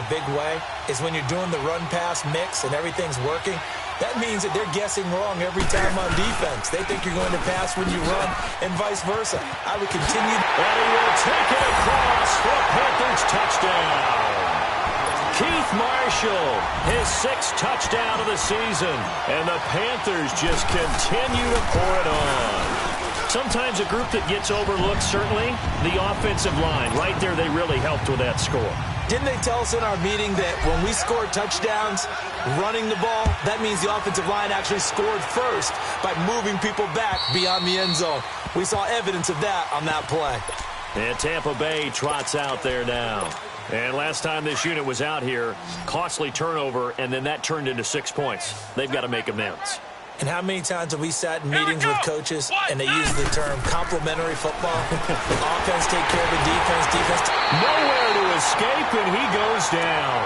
big way is when you're doing the run-pass mix and everything's working. That means that they're guessing wrong every time on defense. They think you're going to pass when you run and vice versa. I would continue. And he will take it across for a Panthers touchdown. Keith Marshall, his 6th touchdown of the season. And the Panthers just continue to pour it on. Sometimes a group that gets overlooked, certainly, the offensive line. Right there, they really helped with that score. Didn't they tell us in our meeting that when we score touchdowns running the ball, that means the offensive line actually scored first by moving people back beyond the end zone? We saw evidence of that on that play. And Tampa Bay trots out there now. And last time this unit was out here, costly turnover, and then that turned into 6 points. They've got to make amends. And how many times have we sat in meetings with coaches and they use the term complementary football? Offense take care of the defense, defense. Nowhere to escape, and he goes down.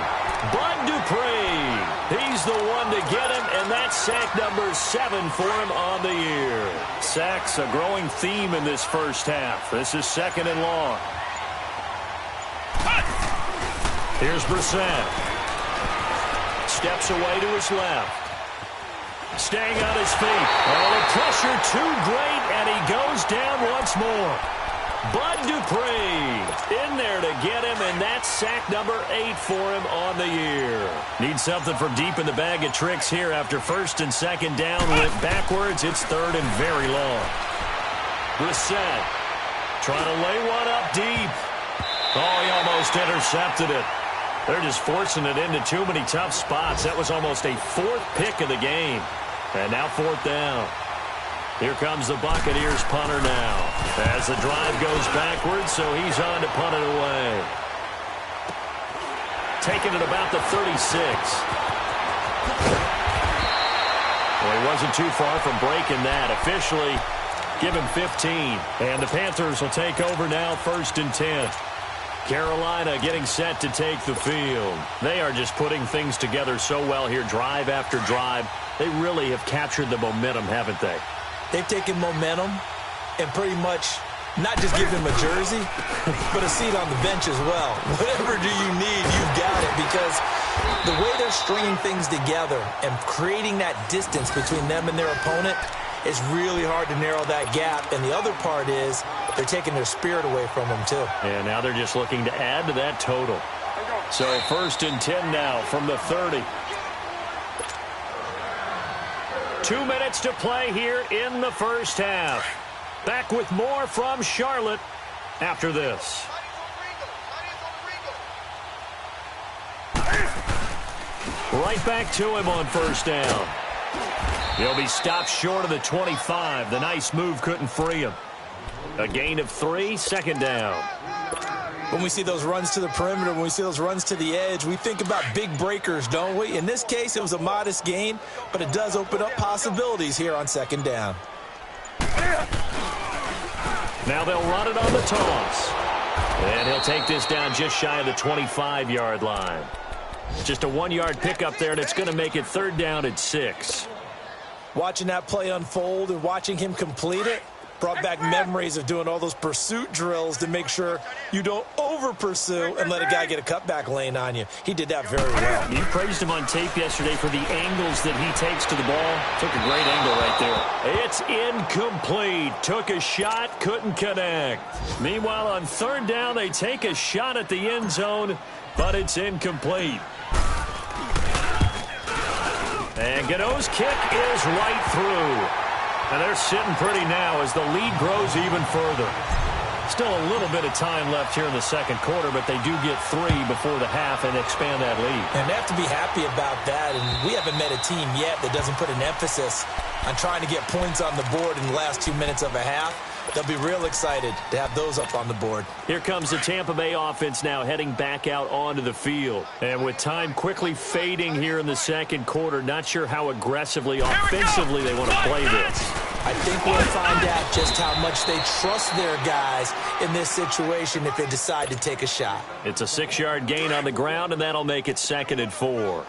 Bud Dupree, he's the one to get him, and that's sack number 7 for him on the year. Sacks a growing theme in this first half. This is 2nd and long. Here's Brissett. Steps away to his left. Staying on his feet. Oh, the pressure too great, and he goes down once more. Bud Dupree in there to get him, and that's sack number 8 for him on the year. Needs something from deep in the bag of tricks here after 1st and 2nd down. Went backwards. It's 3rd and very long. Brissett trying to lay one up deep. Oh, he almost intercepted it. They're just forcing it into too many tough spots. That was almost a 4th pick of the game. And now 4th down. Here comes the Buccaneers punter now. As the drive goes backwards, so he's on to punt it away. Taking it about the 36. Well, he wasn't too far from breaking that. Officially, give him 15. And the Panthers will take over now, 1st and 10. Carolina getting set to take the field. They are just putting things together so well here, drive after drive. They really have captured the momentum, haven't they? They've taken momentum and pretty much not just give him a jersey, but a seat on the bench as well. Whatever do you need, you've got it, because the way they're stringing things together and creating that distance between them and their opponent, it's really hard to narrow that gap. And the other part is they're taking their spirit away from them, too. And now they're just looking to add to that total. So 1st and 10 now from the 30. 2 minutes to play here in the first half. Back with more from Charlotte after this. Right back to him on 1st down. He'll be stopped short of the 25. The nice move couldn't free him. A gain of 3, 2nd down. When we see those runs to the perimeter, when we see those runs to the edge, we think about big breakers, don't we? In this case, it was a modest gain, but it does open up possibilities here on 2nd down. Now they'll run it on the toss. And he'll take this down just shy of the 25-yard line. Just a 1-yard pickup there, and it's going to make it 3rd down at 6. Watching that play unfold and watching him complete it brought back memories of doing all those pursuit drills to make sure you don't over-pursue and let a guy get a cutback lane on you. He did that very well. You praised him on tape yesterday for the angles that he takes to the ball. Took a great angle right there. It's incomplete. Took a shot, couldn't connect. Meanwhile, on 3rd down, they take a shot at the end zone, but it's incomplete. And Gano's kick is right through. And they're sitting pretty now as the lead grows even further. Still a little bit of time left here in the 2nd quarter, but they do get 3 before the half and expand that lead. And they have to be happy about that. And we haven't met a team yet that doesn't put an emphasis on trying to get points on the board in the last 2 minutes of a half. They'll be real excited to have those up on the board. Here comes the Tampa Bay offense now heading back out onto the field. And with time quickly fading here in the 2nd quarter, not sure how aggressively, offensively they want to play this. I think we'll find out just how much they trust their guys in this situation if they decide to take a shot. It's a 6-yard gain on the ground, and that'll make it 2nd and 4.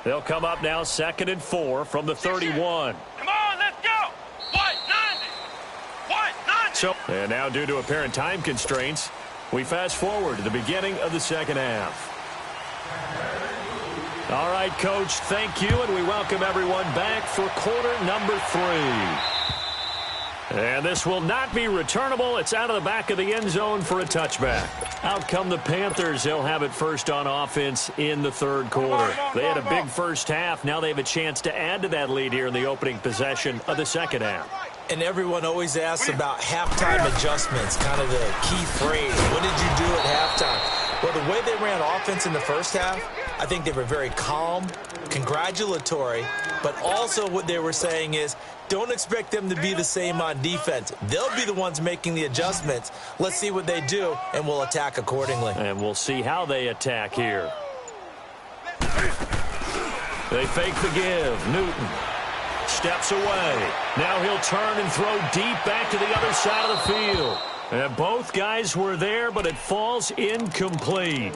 They'll come up now 2nd and 4 from the 31. Come on, let's go! And now, due to apparent time constraints, we fast forward to the beginning of the 2nd half. All right, Coach, thank you, and we welcome everyone back for quarter number 3. And this will not be returnable. It's out of the back of the end zone for a touchback. Out come the Panthers. They'll have it first on offense in the third quarter. They had a big first half. Now they have a chance to add to that lead here in the opening possession of the second half. And everyone always asks about halftime adjustments, kind of the key phrase. What did you do at halftime? Well, the way they ran offense in the first half, I think they were very calm, congratulatory, but also what they were saying is, don't expect them to be the same on defense. They'll be the ones making the adjustments. Let's see what they do, and we'll attack accordingly. And we'll see how they attack here. They fake the give. Newton steps away. Now he'll turn and throw deep back to the other side of the field. And both guys were there, but it falls incomplete.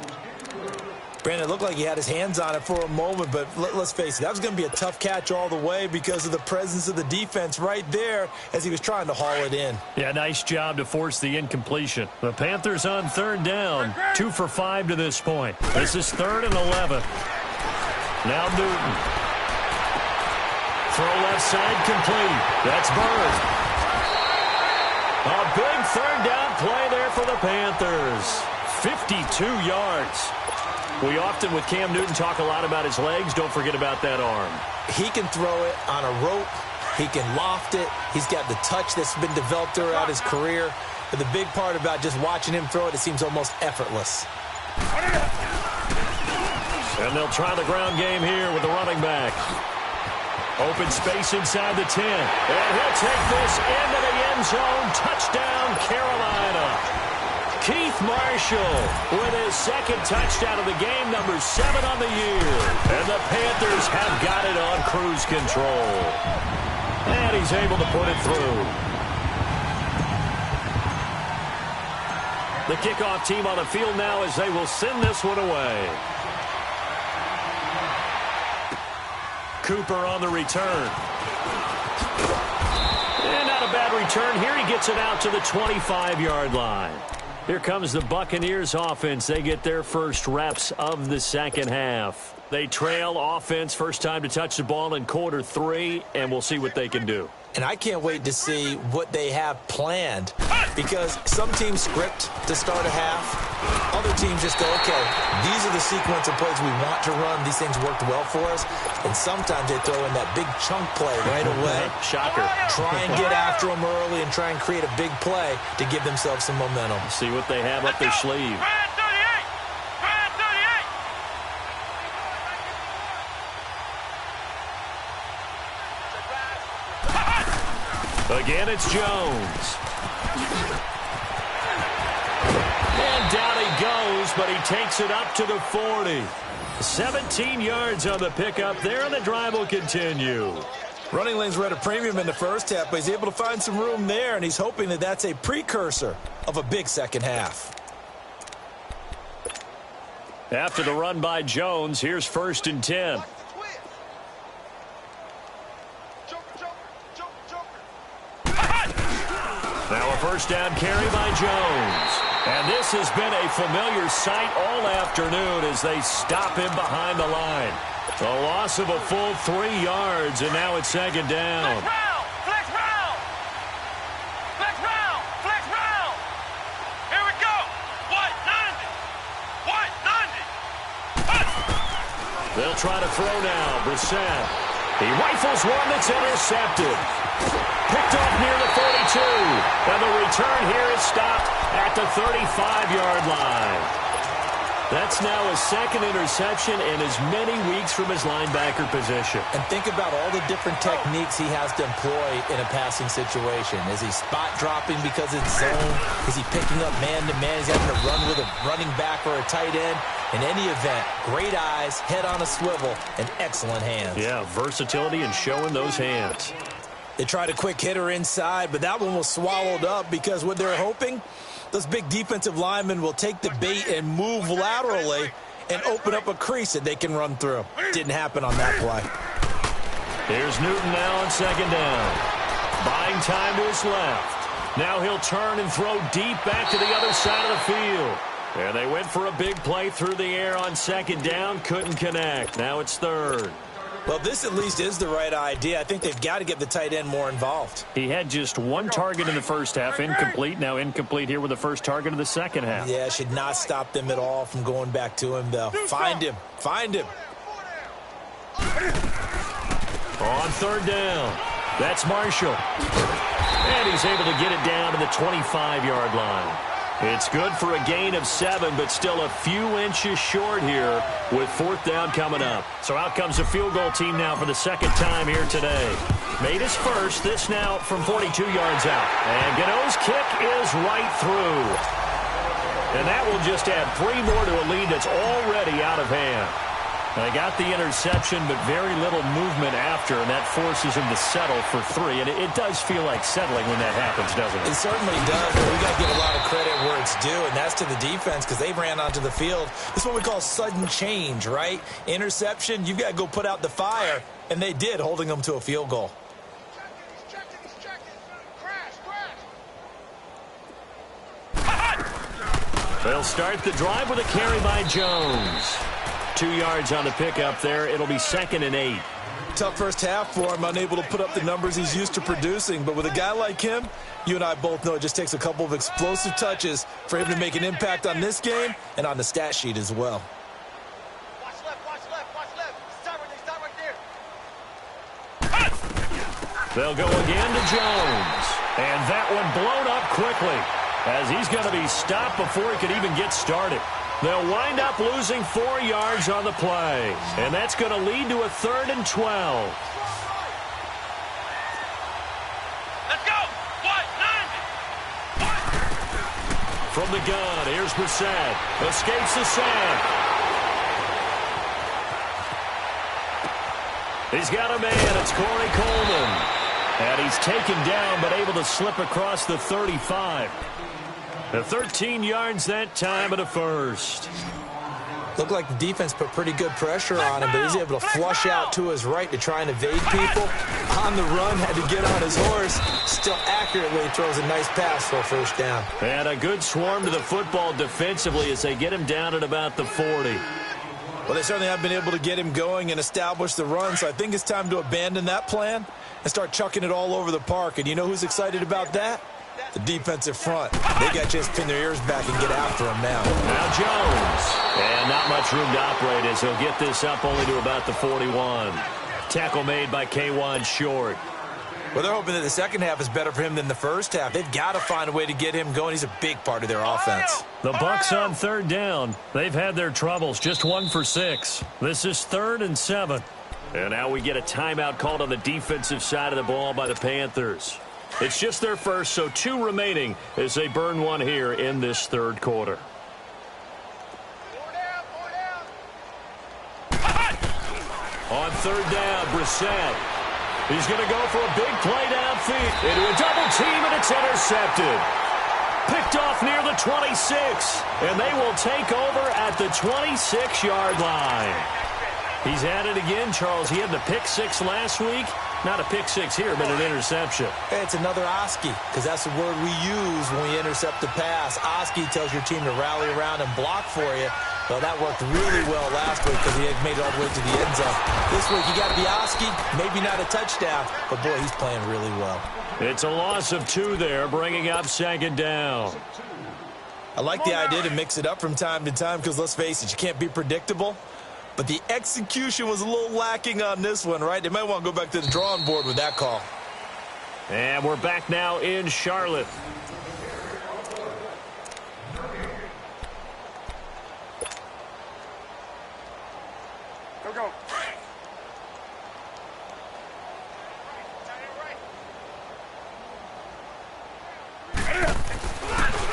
Brandon, it looked like he had his hands on it for a moment, but let's face it, that was going to be a tough catch all the way because of the presence of the defense right there as he was trying to haul it in. Yeah, nice job to force the incompletion. The Panthers on third down, 2 for 5 to this point. This is 3rd and 11. Now Newton. Throw left side complete. That's Bird. A big third down play there for the Panthers. 52 yards. We often, with Cam Newton, talk a lot about his legs. Don't forget about that arm. He can throw it on a rope. He can loft it. He's got the touch that's been developed throughout his career. But the big part about just watching him throw it, it seems almost effortless. And they'll try the ground game here with the running back. Open space inside the 10. And he'll take this into the end zone. Touchdown, Carolina. Keith Marshall with his second touchdown of the game, number 7 on the year. And the Panthers have got it on cruise control. And he's able to put it through. The kickoff team on the field now as they will send this one away. Cooper on the return. And not a bad return here. He gets it out to the 25-yard line. Here comes the Buccaneers offense. They get their first reps of the second half. They trail offense, first time to touch the ball in quarter 3, and we'll see what they can do. And I can't wait to see what they have planned, because some teams script to start a half. Other teams just go, okay, these are the sequence of plays we want to run. These things worked well for us. And sometimes they throw in that big chunk play right away. Shocker. Try and get after them early and try and create a big play to give themselves some momentum. See what they have up their sleeve. Again, it's Jones. And down he goes, but he takes it up to the 40. 17 yards on the pickup there, and the drive will continue. Running lanes were at a premium in the first half, but he's able to find some room there, and he's hoping that that's a precursor of a big second half. After the run by Jones, here's 1st and 10. Now a first down carry by Jones. And this has been a familiar sight all afternoon as they stop him behind the line. A loss of a full 3 yards, and now it's 2nd down. Flex round! Flex round! Flex round! Here we go! What? 90! They'll try to throw now. Brissett. He rifles one that's intercepted. Picked off near the 42. And the return here is stopped at the 35-yard line. That's now a 2nd interception in as many weeks from his linebacker position. And think about all the different techniques he has to employ in a passing situation. Is he spot dropping because it's zone? Is he picking up man-to-man? Is he having to run with a running back or a tight end? In any event, great eyes, head on a swivel, and excellent hands. Yeah, versatility and showing those hands. They tried a quick hitter inside, but that one was swallowed up because what they're hoping, those big defensive linemen will take the bait and move laterally and open up a crease that they can run through. Didn't happen on that play. Here's Newton now on 2nd down. Buying time to his left. Now he'll turn and throw deep back to the other side of the field. And they went for a big play through the air on second down. Couldn't connect. Now it's third. Well, this at least is the right idea. I think they've got to get the tight end more involved. He had just one target in the first half, incomplete. Now incomplete here with the first target of the second half. Yeah, should not stop them at all from going back to him, though. Find him. Find him. On third down, that's Marshall. And he's able to get it down to the 25-yard line. It's good for a gain of 7, but still a few inches short here with fourth down coming up. So out comes the field goal team now for the second time here today. Made his first, this now from 42 yards out. And Gano's kick is right through. And that will just add 3 more to a lead that's already out of hand. They got the interception, but very little movement after, and that forces him to settle for 3. And it does feel like settling when that happens, doesn't it? It certainly does, but we got to give a lot of credit where it's due, and that's to the defense because they ran onto the field. This is what we call sudden change, right? Interception, you've got to go put out the fire, and they did, holding them to a field goal. They'll start the drive with a carry by Jones. 2 yards on the pickup there. It'll be 2nd and 8. Tough first half for him, unable to put up the numbers he's used to producing. But with a guy like him, you and I both know it just takes a couple of explosive touches for him to make an impact on this game and on the stat sheet as well. Watch left, watch left, watch left. Stop right there. They'll go again to Jones. And that one blown up quickly as he's going to be stopped before he could even get started. They'll wind up losing 4 yards on the play. And that's going to lead to a 3rd and 12. Let's go. What? 9. From the gun, here's Brissett. Escapes the sack. He's got a man. It's Corey Coleman. And he's taken down but able to slip across the 35. The 13 yards that time at a first. Looked like the defense put pretty good pressure on him, but he's able to flush out to his right to try and evade people. On the run, had to get on his horse. Still accurately throws a nice pass for a first down. And a good swarm to the football defensively as they get him down at about the 40. Well, they certainly have been able to get him going and establish the run, so I think it's time to abandon that plan and start chucking it all over the park. And you know who's excited about that? The defensive front. They got to just pin their ears back and get after him now. Now Jones. And not much room to operate as he'll get this up only to about the 41. Tackle made by K1 Short. Well, they're hoping that the second half is better for him than the first half. They've got to find a way to get him going. He's a big part of their offense. The Bucs on third down. They've had their troubles. Just 1 for 6. This is 3rd and 7. And now we get a timeout called on the defensive side of the ball by the Panthers. It's just their first, so 2 remaining as they burn 1 here in this third quarter. On third down, Brissett. He's going to go for a big play downfield. Into a double team, and it's intercepted. Picked off near the 26, and they will take over at the 26-yard line. He's at it again, Charles. He had the pick 6 last week. Not a pick 6 here, but an interception. Hey, it's another Oski, because that's the word we use when we intercept the pass. Oski tells your team to rally around and block for you. Well, that worked really well last week because he had made it all the way to the end zone. This week, you got to be Oski. Maybe not a touchdown, but, boy, he's playing really well. It's a loss of 2 there, bringing up 2nd down. I like the idea to mix it up from time to time because, let's face it, you can't be predictable. But the execution was a little lacking on this one, right? They might want to go back to the drawing board with that call. And we're back now in Charlotte. Go.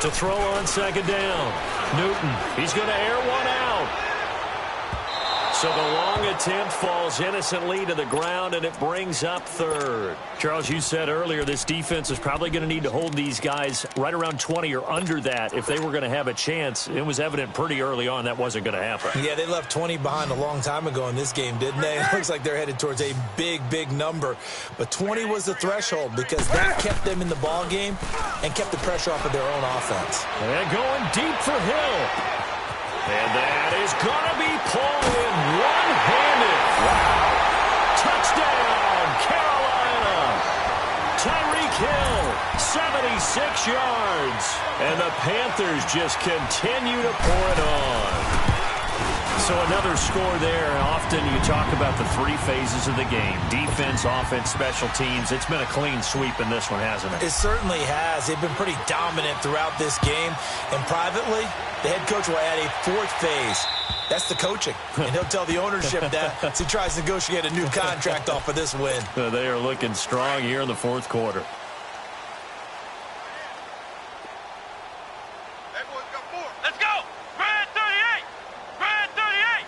To throw on 2nd down. Newton, he's going to air one out. So the long attempt falls innocently to the ground, and it brings up third. Charles, you said earlier this defense is probably going to need to hold these guys right around 20 or under that if they were going to have a chance. It was evident pretty early on that wasn't going to happen. Yeah, they left 20 behind a long time ago in this game, didn't they? It looks like they're headed towards a big, big number. But 20 was the threshold because that kept them in the ball game and kept the pressure off of their own offense. And going deep for Hill. And that is going to be pulled in one-handed. Wow. Touchdown, Carolina. Tyreek Hill, 76 yards. And the Panthers just continue to pour it on. So another score there. Often you talk about the three phases of the game. Defense, offense, special teams. It's been a clean sweep in this one, hasn't it? It certainly has. They've been pretty dominant throughout this game. And privately, the head coach will add a fourth phase. That's the coaching. And he'll tell the ownership that as he tries to negotiate a new contract off of this win. They are looking strong here in the fourth quarter. Let's go! Red 38! Red 38!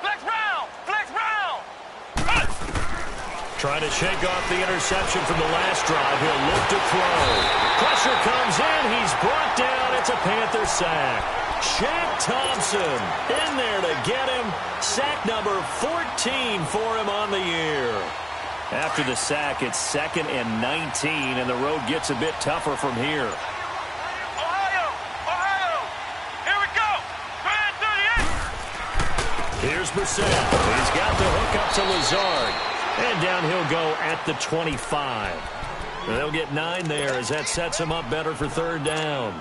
Flex round! Flex round! Trying to shake off the interception from the last drive. He'll look to throw. Pressure comes in. He's brought down. It's a Panther sack. Shaq Thompson in there to get him. Sack number 14 for him on the year. After the sack, it's 2nd and 19, and the road gets a bit tougher from here. Ohio! Ohio! Here we go! Red 38! Here's Brissett. He's got the hook up to Lazard. And down he'll go at the 25. They'll get 9 there as that sets him up better for third down.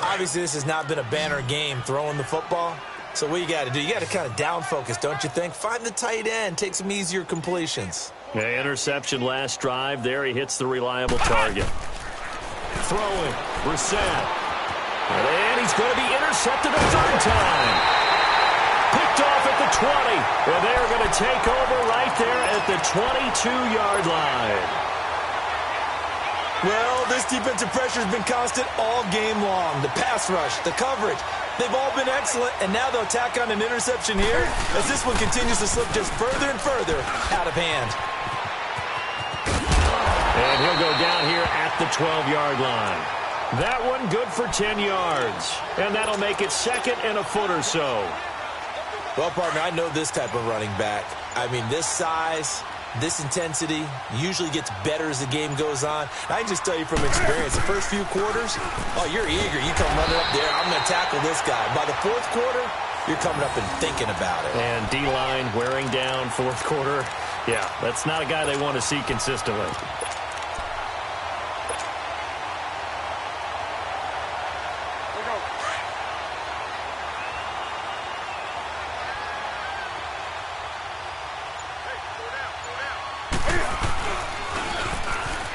Obviously, this has not been a banner game throwing the football. So what you got to do, you got to kind of down focus, don't you think? Find the tight end, take some easier completions. The interception last drive. There he hits the reliable target. Throwing, Brissett. And he's going to be intercepted a third time. Picked off at the 20. Well, they're going to take over right there at the 22-yard line. Well, this defensive pressure has been constant all game long. The pass rush, the coverage, they've all been excellent, and now they'll tack on an interception here as this one continues to slip just further and further out of hand. And he'll go down here at the 12-yard line. That one good for 10 yards, and that'll make it 2nd and a foot or so. Well, partner, I know this type of running back. I mean, this size, this intensity usually gets better as the game goes on. I can just tell you from experience, the first few quarters, oh, you're eager. You come running up there, I'm going to tackle this guy. By the fourth quarter, you're coming up and thinking about it. And D-line wearing down fourth quarter. Yeah, that's not a guy they want to see consistently.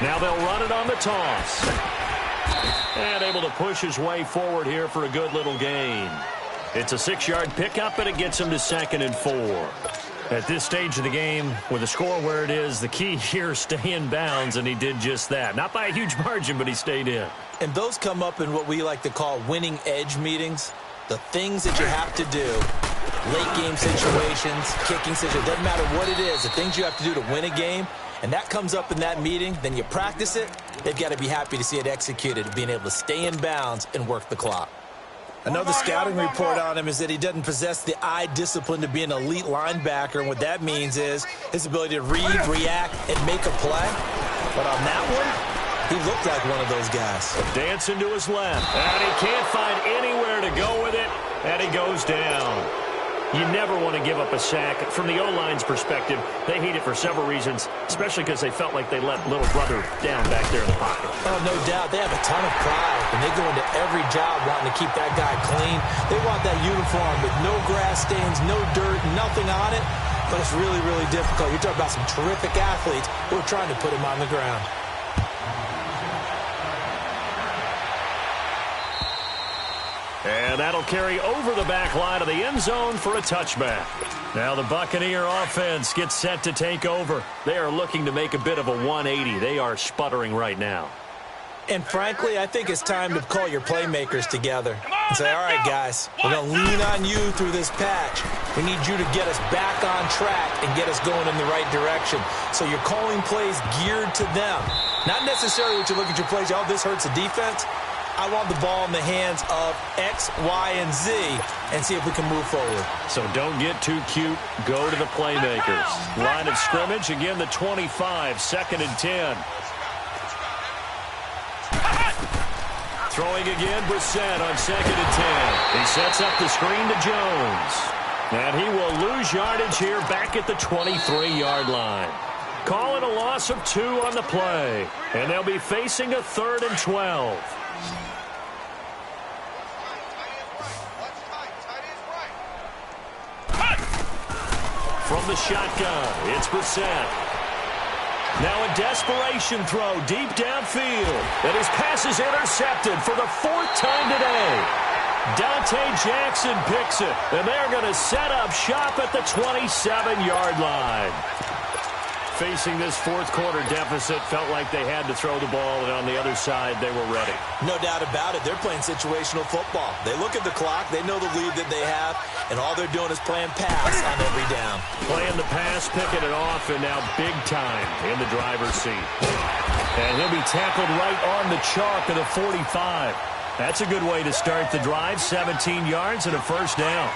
Now they'll run it on the toss. And able to push his way forward here for a good little gain. It's a 6-yard pickup, and it gets him to 2nd and 4. At this stage of the game, with the score where it is, the key here is stay in bounds, and he did just that. Not by a huge margin, but he stayed in. And those come up in what we like to call winning edge meetings. The things that you have to do, late game situations, kicking situations, doesn't matter what it is, the things you have to do to win a game. And that comes up in that meeting, then you practice it, they've got to be happy to see it executed, being able to stay in bounds and work the clock. Another scouting report on him is that he doesn't possess the eye discipline to be an elite linebacker, and what that means is his ability to read, react, and make a play. But on that one, he looked like one of those guys. Dancing to his left, and he can't find anywhere to go with it, and he goes down. You never want to give up a sack. From the O-line's perspective, they hate it for several reasons, especially because they felt like they let little brother down back there in the pocket. Oh, no doubt. They have a ton of pride, and they go into every job wanting to keep that guy clean. They want that uniform with no grass stains, no dirt, nothing on it, but it's really, really difficult. You're talking about some terrific athletes who are trying to put him on the ground. And that'll carry over the back line of the end zone for a touchback. Now the Buccaneer offense gets set to take over. They are looking to make a bit of a 180. They are sputtering right now. And frankly, I think it's time to call your playmakers together and say, all right, guys, we're going to lean on you through this patch. We need you to get us back on track and get us going in the right direction. So you're calling plays geared to them. Not necessarily that you look at your plays, oh, this hurts the defense. I want the ball in the hands of X, Y, and Z and see if we can move forward. So don't get too cute. Go to the playmakers. Line of scrimmage, again, the 25, 2nd and 10. Throwing again, Brissett on 2nd and 10. He sets up the screen to Jones. And he will lose yardage here back at the 23-yard line. Call it a loss of 2 on the play. And they'll be facing a 3rd and 12. From the shotgun, it's Brissett. Now a desperation throw deep downfield. And his pass is intercepted for the 4th time today. Dante Jackson picks it. And they're going to set up shop at the 27-yard line. Facing this 4th quarter deficit, felt like they had to throw the ball, and on the other side, they were ready. No doubt about it. They're playing situational football. They look at the clock. They know the lead that they have, and all they're doing is playing pass on every down. Playing the pass, picking it off, and now big time in the driver's seat. And he'll be tackled right on the chalk of the 45. That's a good way to start the drive. 17 yards and a 1st down.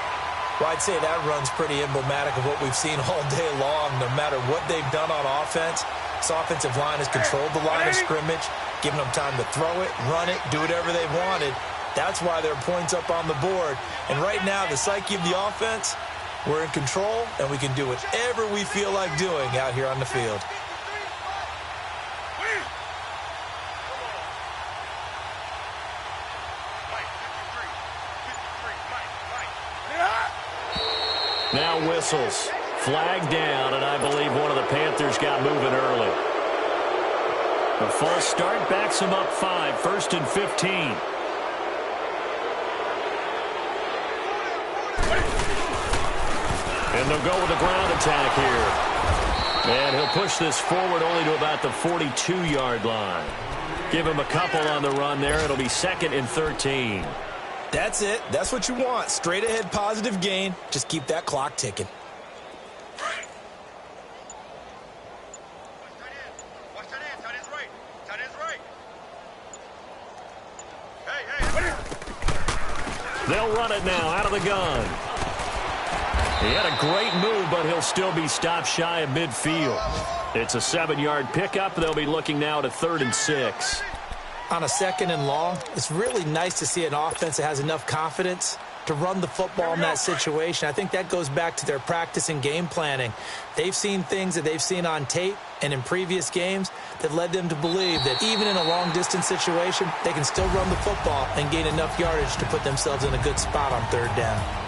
Well, I'd say that run's pretty emblematic of what we've seen all day long. No matter what they've done on offense, this offensive line has controlled the line of scrimmage, given them time to throw it, run it, do whatever they wanted. That's why there are points up on the board. And right now, the psyche of the offense, we're in control, and we can do whatever we feel like doing out here on the field. Now whistles. Flag down, and I believe one of the Panthers got moving early. The false start backs him up 5, 1st and 15. And they'll go with a ground attack here. And he'll push this forward only to about the 42-yard line. Give him a couple on the run there. It'll be 2nd and 13. That's it. That's what you want. Straight ahead, positive gain. Just keep that clock ticking. They'll run it now out of the gun. He had a great move, but he'll still be stopped shy of midfield. It's a 7-yard pickup. They'll be looking now to 3rd and 6. On a 2nd and long, it's really nice to see an offense that has enough confidence to run the football in that situation. I think that goes back to their practice and game planning. They've seen things that they've seen on tape and in previous games that led them to believe that even in a long-distance situation, they can still run the football and gain enough yardage to put themselves in a good spot on 3rd down.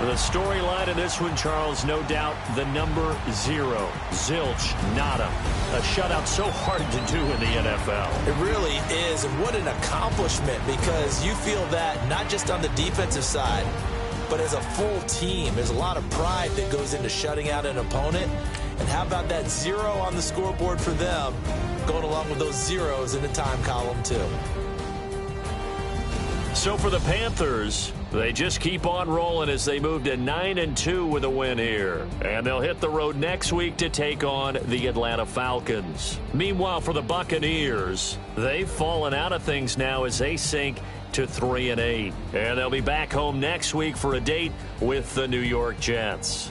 The storyline of this one, Charles, no doubt the number 0. Zilch, nada. A shutout so hard to do in the NFL. It really is, and what an accomplishment, because you feel that not just on the defensive side, but as a full team. There's a lot of pride that goes into shutting out an opponent. And how about that 0 on the scoreboard for them, going along with those zeros in the time column, too. So for the Panthers, they just keep on rolling as they move to 9-2 with a win here. And they'll hit the road next week to take on the Atlanta Falcons. Meanwhile, for the Buccaneers, they've fallen out of things now as they sink to 3-8. And they'll be back home next week for a date with the New York Jets.